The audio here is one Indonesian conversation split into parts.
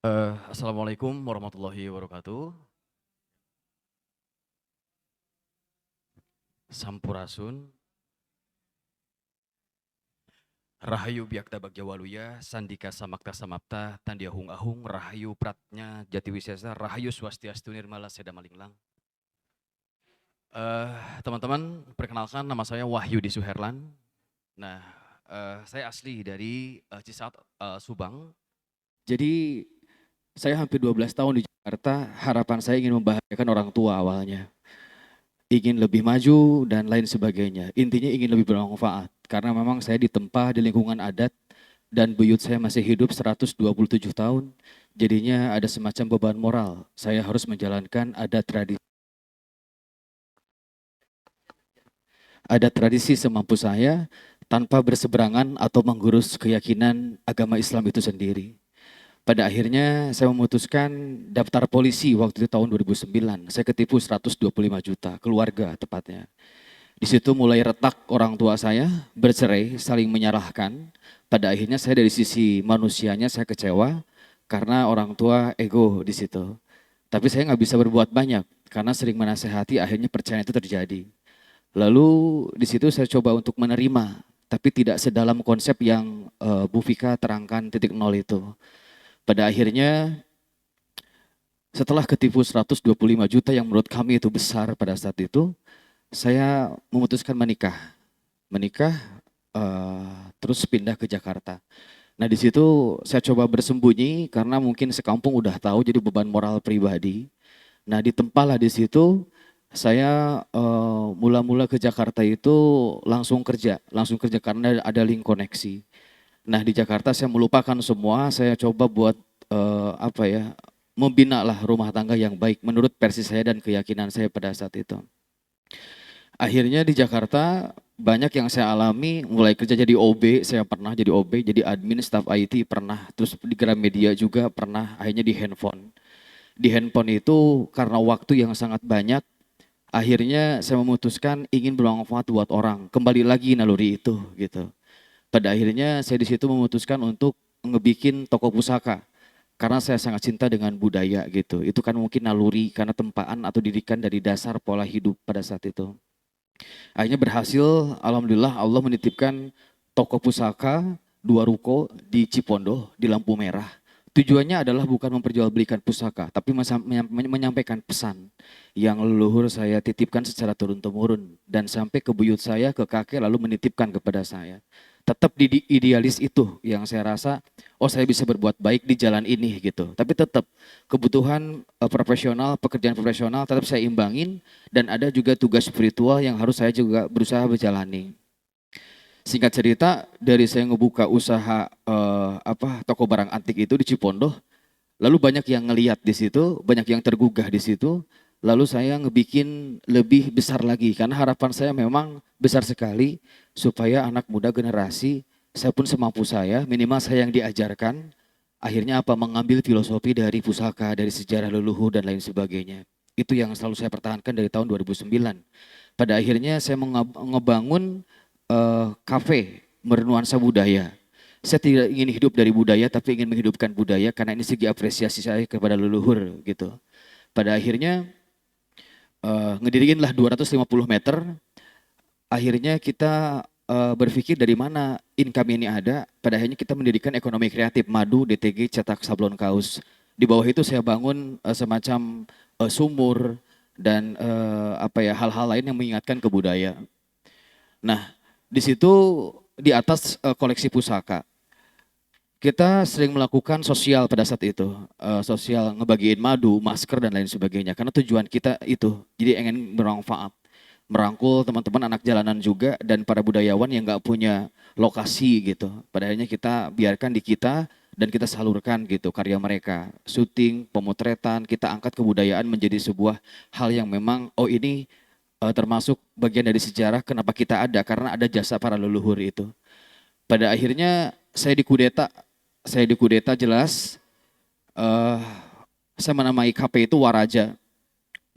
Assalamualaikum warahmatullahi wabarakatuh. Sampurasun, Rahayu Biakta Bagja Waluya, Sandika Samakta Samapta, Tandia Hung Ahung, Rahayu Pratnya Jati Wisesa, Rahayu Swastiastu Nirmala Seda Malinglang. Teman-teman, perkenalkan nama saya Wahyudi Suherlan. Nah, saya asli dari Cisaat, Subang. Jadi saya hampir 12 tahun di Jakarta, harapan saya ingin membahagiakan orang tua awalnya. Ingin lebih maju dan lain sebagainya. Intinya ingin lebih bermanfaat. Karena memang saya ditempa di lingkungan adat dan buyut saya masih hidup 127 tahun. Jadinya ada semacam beban moral. Saya harus menjalankan adat tradisi semampu saya tanpa berseberangan atau menggurus keyakinan agama Islam itu sendiri. Pada akhirnya saya memutuskan daftar polisi waktu itu tahun 2009. Saya ketipu 125 juta, keluarga tepatnya. Di situ mulai retak orang tua saya, bercerai, saling menyalahkan. Pada akhirnya saya dari sisi manusianya saya kecewa karena orang tua ego di situ. Tapi saya nggak bisa berbuat banyak karena sering menasehati akhirnya percaya itu terjadi. Lalu di situ saya coba untuk menerima, tapi tidak sedalam konsep yang Bu Fika terangkan titik nol itu. Pada akhirnya setelah ketipu 125 juta yang menurut kami itu besar pada saat itu, saya memutuskan menikah. Menikah, terus pindah ke Jakarta. Nah di situ saya coba bersembunyi karena mungkin sekampung udah tahu jadi beban moral pribadi. Nah ditempalah di situ saya mula-mula ke Jakarta itu langsung kerja karena ada link koneksi. Nah di Jakarta saya melupakan semua, saya coba buat apa ya, membina lah rumah tangga yang baik menurut versi saya dan keyakinan saya pada saat itu. Akhirnya di Jakarta banyak yang saya alami, mulai kerja jadi OB, saya pernah jadi OB, jadi admin staff IT pernah, terus di Gramedia juga pernah, akhirnya di handphone. Di handphone itu karena waktu yang sangat banyak, akhirnya saya memutuskan ingin bermanfaat buat orang, kembali lagi naluri itu gitu. Pada akhirnya saya di situ memutuskan untuk ngebikin toko pusaka. Karena saya sangat cinta dengan budaya gitu. Itu kan mungkin naluri karena tempaan atau didikan dari dasar pola hidup pada saat itu. Akhirnya berhasil, alhamdulillah Allah menitipkan toko pusaka, 2 ruko di Cipondoh, di lampu merah. Tujuannya adalah bukan memperjualbelikan pusaka, tapi menyampaikan pesan yang leluhur saya titipkan secara turun-temurun dan sampai ke buyut saya, ke kakek lalu menitipkan kepada saya. Tetap di idealis itu yang saya rasa, oh saya bisa berbuat baik di jalan ini gitu. Tapi tetap kebutuhan profesional, pekerjaan profesional tetap saya imbangin dan ada juga tugas spiritual yang harus saya juga berusaha berjalani. Singkat cerita, dari saya ngebuka usaha toko barang antik itu di Cipondoh, lalu banyak yang ngeliat di situ, banyak yang tergugah di situ, lalu saya ngebikin lebih besar lagi karena harapan saya memang besar sekali supaya anak muda generasi, saya pun semampu saya, minimal saya yang diajarkan, akhirnya apa mengambil filosofi dari pusaka, dari sejarah leluhur dan lain sebagainya. Itu yang selalu saya pertahankan dari tahun 2009. Pada akhirnya saya ngebangun kafe bernuansa budaya. Saya tidak ingin hidup dari budaya, tapi ingin menghidupkan budaya karena ini segi apresiasi saya kepada leluhur gitu. Pada akhirnya ngediriinlah 250 meter. Akhirnya kita berpikir dari mana income ini ada. Pada akhirnya kita mendirikan ekonomi kreatif madu, DTG, cetak sablon kaos. Di bawah itu saya bangun semacam sumur dan hal-hal lain yang mengingatkan ke budaya. Nah, di situ di atas koleksi pusaka. Kita sering melakukan sosial pada saat itu, sosial ngebagiin madu, masker dan lain sebagainya. Karena tujuan kita itu, jadi ingin bermanfaat, merangkul teman-teman anak jalanan juga dan para budayawan yang nggak punya lokasi gitu. Pada akhirnya kita biarkan di kita dan kita salurkan gitu karya mereka, syuting, pemotretan, kita angkat kebudayaan menjadi sebuah hal yang memang oh ini termasuk bagian dari sejarah kenapa kita ada karena ada jasa para leluhur itu. Pada akhirnya saya dikudeta jelas. eh saya menamai KP itu Waraja.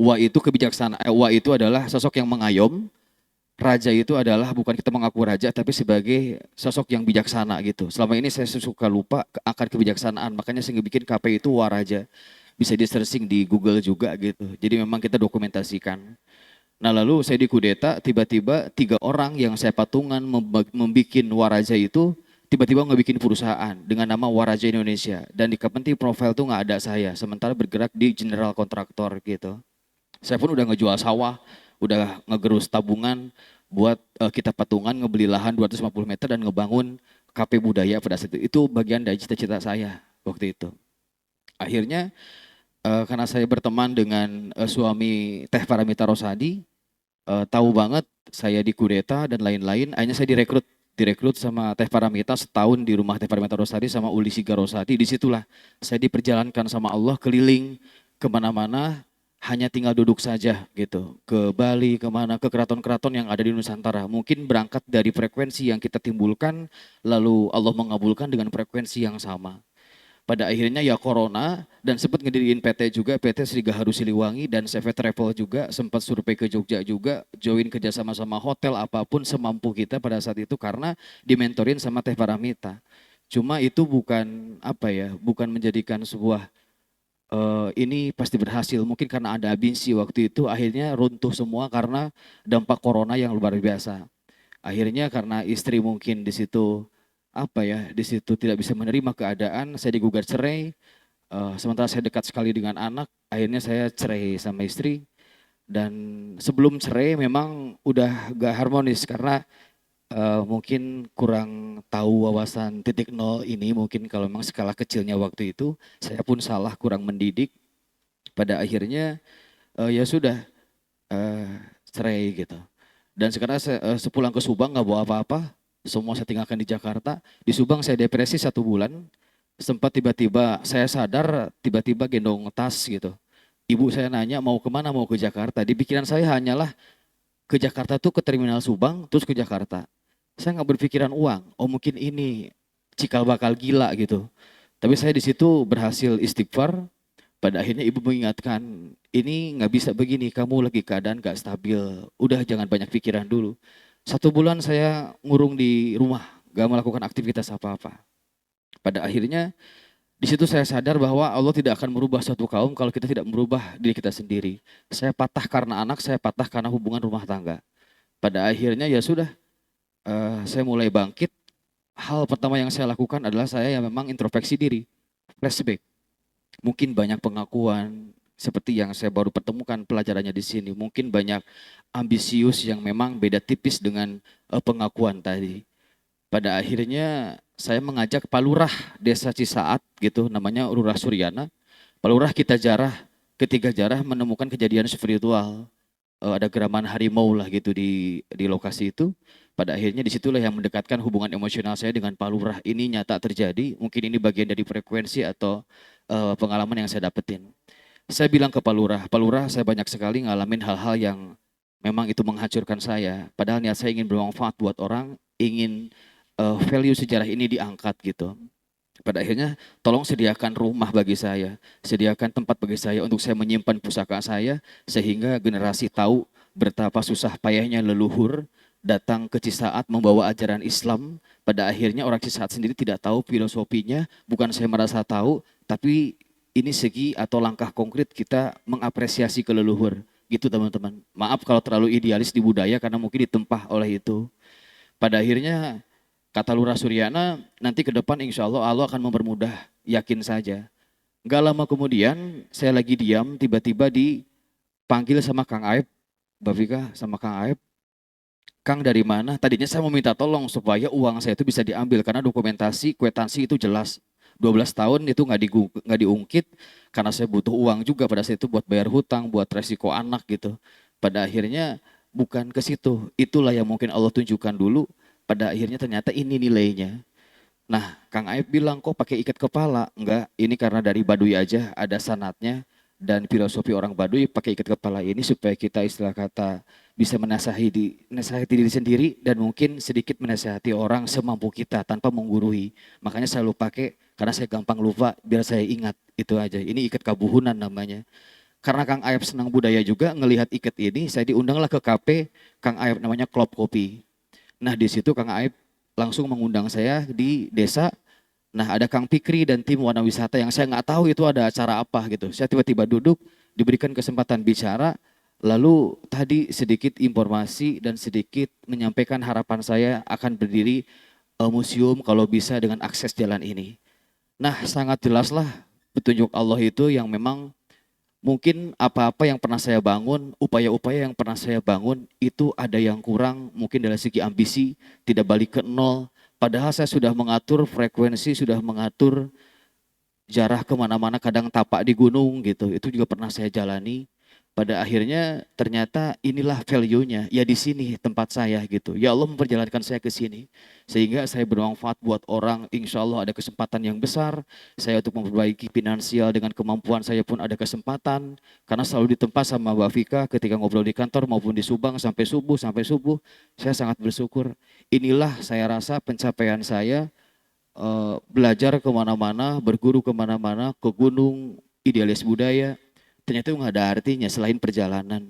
Wa itu kebijaksanaan. Wa itu adalah sosok yang mengayom. raja itu adalah bukan kita mengaku raja tapi sebagai sosok yang bijaksana gitu. Selama ini saya suka lupa akan kebijaksanaan, makanya saya bikin KP itu Waraja. Bisa di searching di Google juga gitu. Jadi memang kita dokumentasikan. Nah lalu saya dikudeta, tiba-tiba 3 orang yang saya patungan membikin Waraja itu tiba-tiba ngebikin perusahaan dengan nama Waraja Indonesia. Dan di Kepenting profile tuh nggak ada saya, sementara bergerak di general kontraktor gitu. Saya pun udah ngejual sawah, udah ngegerus tabungan buat kita patungan ngebeli lahan 250 meter dan ngebangun KP Budaya pada saat itu. Itu bagian dari cita-cita saya waktu itu. Akhirnya karena saya berteman dengan suami Teh Paramita Rosadi, tahu banget saya dikudeta dan lain-lain. Akhirnya saya direkrut sama Teh Paramita setahun di rumah Teh Paramita Rosadi sama Uli Siga Rosadi. Disitulah saya diperjalankan sama Allah keliling kemana-mana, hanya tinggal duduk saja gitu. Ke Bali, kemana, ke keraton-keraton yang ada di Nusantara. Mungkin berangkat dari frekuensi yang kita timbulkan, lalu Allah mengabulkan dengan frekuensi yang sama. Pada akhirnya ya corona, dan sempat ngediriin PT juga, PT Sri Gaharu Siliwangi, dan CV Travel juga, sempat survei ke Jogja juga, join kerja sama hotel apapun semampu kita pada saat itu karena dimentorin sama Teh Paramita. Cuma itu bukan apa ya, bukan menjadikan sebuah ini pasti berhasil. Mungkin karena ada abinsi waktu itu akhirnya runtuh semua karena dampak corona yang luar biasa. Akhirnya karena istri mungkin di situ apa ya, di situ tidak bisa menerima keadaan, saya digugat cerai. Sementara saya dekat sekali dengan anak, akhirnya saya cerai sama istri. Dan sebelum cerai memang udah gak harmonis karena mungkin kurang tahu wawasan titik nol ini, mungkin kalau memang skala kecilnya waktu itu, saya pun salah kurang mendidik. Pada akhirnya ya sudah eh, cerai gitu. Dan sekarang saya sepulang ke Subang nggak bawa apa-apa, semua saya tinggalkan di Jakarta. Di Subang saya depresi 1 bulan, sempat tiba-tiba saya sadar, tiba-tiba gendong tas gitu. Ibu saya nanya mau kemana, mau ke Jakarta. Di pikiran saya hanyalah ke Jakarta tuh ke Terminal Subang, terus ke Jakarta. Saya nggak berpikiran uang, oh mungkin ini cikal bakal gila gitu. Tapi saya di situ berhasil istighfar, pada akhirnya ibu mengingatkan, ini nggak bisa begini, kamu lagi keadaan gak stabil, udah jangan banyak pikiran dulu. 1 bulan saya ngurung di rumah, gak melakukan aktivitas apa-apa. Pada akhirnya di situ saya sadar bahwa Allah tidak akan merubah suatu kaum kalau kita tidak merubah diri kita sendiri. Saya patah karena anak, saya patah karena hubungan rumah tangga. Pada akhirnya ya sudah, saya mulai bangkit. Hal pertama yang saya lakukan adalah saya yang memang introspeksi diri, flashback. Mungkin banyak pengakuan seperti yang saya baru pertemukan pelajarannya di sini. Mungkin banyak ambisius yang memang beda tipis dengan pengakuan tadi. Pada akhirnya saya mengajak Pak Lurah Desa Cisaat gitu, namanya Lurah Suryana. Pak Lurah kita jarah, ketiga jarah menemukan kejadian spiritual. Ada geraman harimau lah gitu di lokasi itu. Pada akhirnya disitulah yang mendekatkan hubungan emosional saya dengan Pak Lurah. Ini nyata terjadi, mungkin ini bagian dari frekuensi atau pengalaman yang saya dapetin. Saya bilang ke Pak Lurah saya banyak sekali ngalamin hal-hal yang memang itu menghancurkan saya. Padahal niat saya ingin bermanfaat buat orang, ingin value sejarah ini diangkat gitu. Pada akhirnya tolong sediakan rumah bagi saya, sediakan tempat bagi saya untuk saya menyimpan pusaka saya sehingga generasi tahu betapa susah payahnya leluhur datang ke Cisaat membawa ajaran Islam. Pada akhirnya orang Cisaat sendiri tidak tahu filosofinya, bukan saya merasa tahu, tapi ini segi atau langkah konkret kita mengapresiasi ke leluhur. Gitu teman-teman. Maaf kalau terlalu idealis di budaya karena mungkin ditempah oleh itu. Pada akhirnya kata Lurah Suryana, nanti ke depan insya Allah Allah akan mempermudah, yakin saja. Gak lama kemudian saya lagi diam, tiba-tiba dipanggil sama Kang Aib, Mbak Vika sama Kang Aib. Kang dari mana? Tadinya saya mau minta tolong supaya uang saya itu bisa diambil karena dokumentasi, kwitansi itu jelas. 12 tahun itu nggak diungkit karena saya butuh uang juga pada saat itu buat bayar hutang, buat resiko anak gitu. Pada akhirnya bukan ke situ. Itulah yang mungkin Allah tunjukkan dulu. Pada akhirnya ternyata ini nilainya. Nah, Kang Aib bilang kok pakai ikat kepala? Enggak, ini karena dari Baduy aja ada sanatnya dan filosofi orang Baduy pakai ikat kepala ini supaya kita istilah kata bisa menasihati diri sendiri dan mungkin sedikit menasihati orang semampu kita tanpa menggurui. Makanya selalu pakai karena saya gampang lupa biar saya ingat itu aja. Ini ikat kabuhunan namanya. karena Kang Ayep senang budaya juga, ngelihat iket ini, saya diundanglah ke kafe Kang Ayep namanya Klop Kopi. Nah di situ Kang Ayep langsung mengundang saya di desa. Nah ada Kang Pikri dan tim Warna Wisata yang saya nggak tahu itu ada acara apa gitu. Saya tiba-tiba duduk, diberikan kesempatan bicara, lalu tadi sedikit informasi dan sedikit menyampaikan harapan saya akan berdiri museum kalau bisa dengan akses jalan ini. Nah sangat jelaslah petunjuk Allah itu yang memang mungkin apa-apa yang pernah saya bangun, upaya-upaya yang pernah saya bangun itu ada yang kurang, mungkin dari segi ambisi tidak balik ke nol. Padahal saya sudah mengatur frekuensi, sudah mengatur jarah kemana-mana, kadang tapak di gunung gitu. Itu juga pernah saya jalani. Pada akhirnya ternyata inilah value-nya, ya di sini tempat saya gitu. Ya Allah memperjalankan saya ke sini. Sehingga saya bermanfaat buat orang, insya Allah ada kesempatan yang besar. Saya untuk memperbaiki finansial dengan kemampuan saya pun ada kesempatan. Karena selalu ditempa sama Mbak Vika ketika ngobrol di kantor maupun di Subang sampai subuh, saya sangat bersyukur. Inilah saya rasa pencapaian saya, belajar kemana-mana, berguru kemana-mana, ke gunung, idealis budaya, ternyata itu nggak ada artinya selain perjalanan.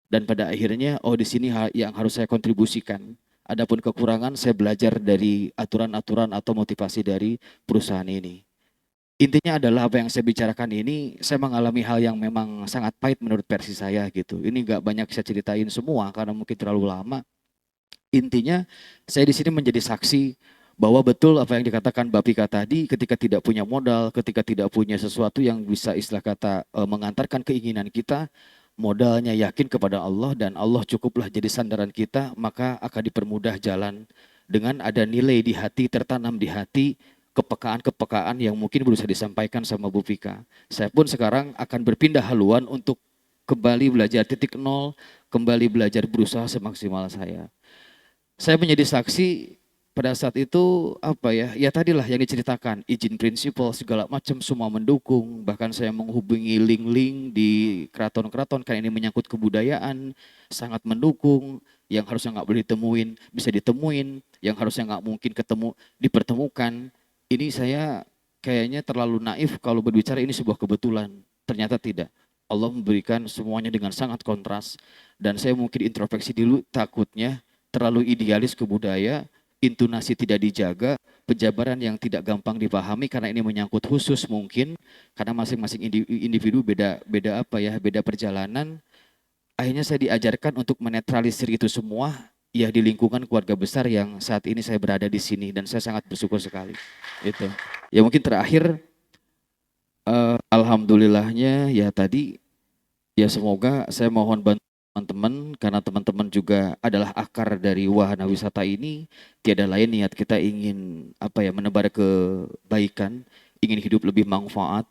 Dan pada akhirnya, oh di sini yang harus saya kontribusikan. Adapun kekurangan, saya belajar dari aturan-aturan atau motivasi dari perusahaan ini. Intinya adalah apa yang saya bicarakan ini, saya mengalami hal yang memang sangat pahit menurut versi saya gitu. Ini nggak banyak saya ceritain semua karena mungkin terlalu lama. Intinya saya di sini menjadi saksi bahwa betul apa yang dikatakan Mbak Pika tadi, ketika tidak punya modal, ketika tidak punya sesuatu yang bisa istilah kata mengantarkan keinginan kita, modalnya yakin kepada Allah dan Allah cukuplah jadi sandaran kita, maka akan dipermudah jalan dengan ada nilai di hati, tertanam di hati, kepekaan-kepekaan yang mungkin bisa disampaikan sama Bu Pika. Saya pun sekarang akan berpindah haluan untuk kembali belajar titik nol, kembali belajar berusaha semaksimal saya. Saya menjadi saksi pada saat itu apa ya, ya tadilah yang diceritakan, izin prinsipal segala macam semua mendukung, bahkan saya menghubungi link-link di keraton-keraton karena ini menyangkut kebudayaan, sangat mendukung, yang harusnya nggak boleh ditemuin bisa ditemuin, yang harusnya nggak mungkin ketemu dipertemukan. Ini saya kayaknya terlalu naif kalau berbicara ini sebuah kebetulan, ternyata tidak. Allah memberikan semuanya dengan sangat kontras dan saya mungkin introspeksi dulu takutnya terlalu idealis ke budaya, intonasi tidak dijaga, penjabaran yang tidak gampang dipahami karena ini menyangkut khusus mungkin karena masing-masing individu beda apa ya, beda perjalanan. Akhirnya saya diajarkan untuk menetralisir itu semua ya di lingkungan keluarga besar yang saat ini saya berada di sini dan saya sangat bersyukur sekali. Itu. Ya mungkin terakhir alhamdulillahnya ya tadi ya semoga saya mohon bantu teman-teman karena teman-teman juga adalah akar dari wahana wisata ini. Tiada lain niat kita ingin apa ya menebar kebaikan, ingin hidup lebih manfaat,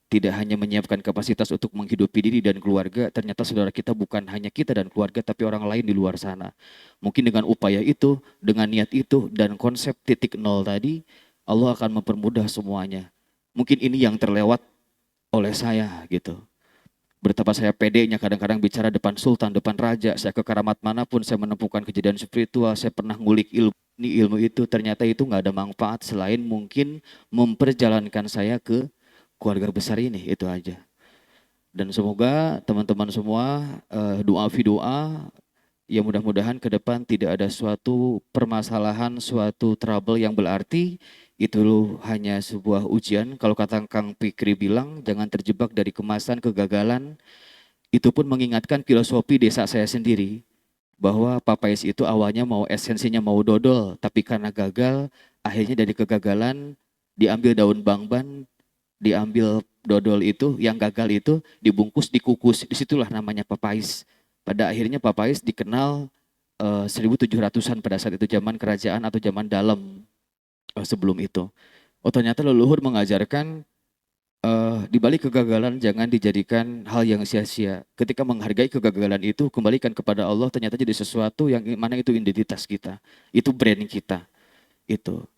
tidak hanya menyiapkan kapasitas untuk menghidupi diri dan keluarga, ternyata saudara kita bukan hanya kita dan keluarga tapi orang lain di luar sana. Mungkin dengan upaya itu, dengan niat itu dan konsep titik nol tadi, Allah akan mempermudah semuanya. Mungkin ini yang terlewat oleh saya gitu. Betapa saya pedenya kadang-kadang bicara depan sultan, depan raja, saya ke keramat manapun saya menemukan kejadian spiritual, saya pernah ngulik ilmu itu, ternyata itu nggak ada manfaat selain mungkin memperjalankan saya ke keluarga besar ini, itu aja. Dan semoga teman-teman semua doa fi doa, ya mudah-mudahan ke depan tidak ada suatu permasalahan, suatu trouble yang berarti, itu hanya sebuah ujian. Kalau kata Kang Pikri bilang, jangan terjebak dari kemasan kegagalan. Itu pun mengingatkan filosofi desa saya sendiri. Bahwa Papais itu awalnya mau esensinya mau dodol, tapi karena gagal, akhirnya dari kegagalan diambil daun bangban, diambil dodol itu, yang gagal itu dibungkus, dikukus. Disitulah namanya Papais. Pada akhirnya Papais dikenal 1700-an pada saat itu zaman kerajaan atau zaman dalam. Sebelum itu. Oh ternyata leluhur mengajarkan di balik kegagalan jangan dijadikan hal yang sia-sia. Ketika menghargai kegagalan itu kembalikan kepada Allah, ternyata jadi sesuatu yang mana itu identitas kita, itu brand kita. Itu.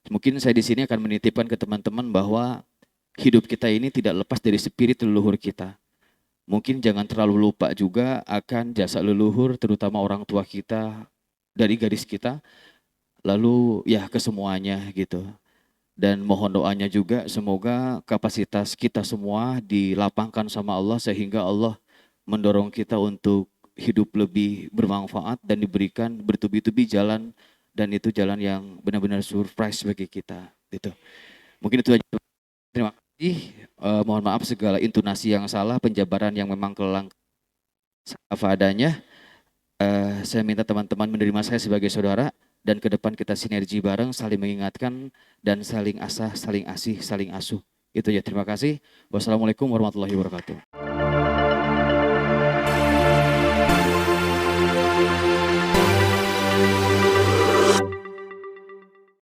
Mungkin saya di sini akan menitipkan ke teman-teman bahwa hidup kita ini tidak lepas dari spirit leluhur kita. Mungkin jangan terlalu lupa juga akan jasa leluhur, terutama orang tua kita dari garis kita, lalu ya ke semuanya gitu. Dan mohon doanya juga semoga kapasitas kita semua dilapangkan sama Allah sehingga Allah mendorong kita untuk hidup lebih bermanfaat dan diberikan bertubi-tubi jalan, dan itu jalan yang benar-benar surprise bagi kita gitu. Mungkin itu aja. Terima kasih. Mohon maaf segala intonasi yang salah, penjabaran yang memang keleng apa adanya. Saya minta teman-teman menerima saya sebagai saudara, dan ke depan kita sinergi bareng, saling mengingatkan dan saling asah, saling asih, saling asuh. Itu ya, terima kasih. Wassalamualaikum warahmatullahi wabarakatuh.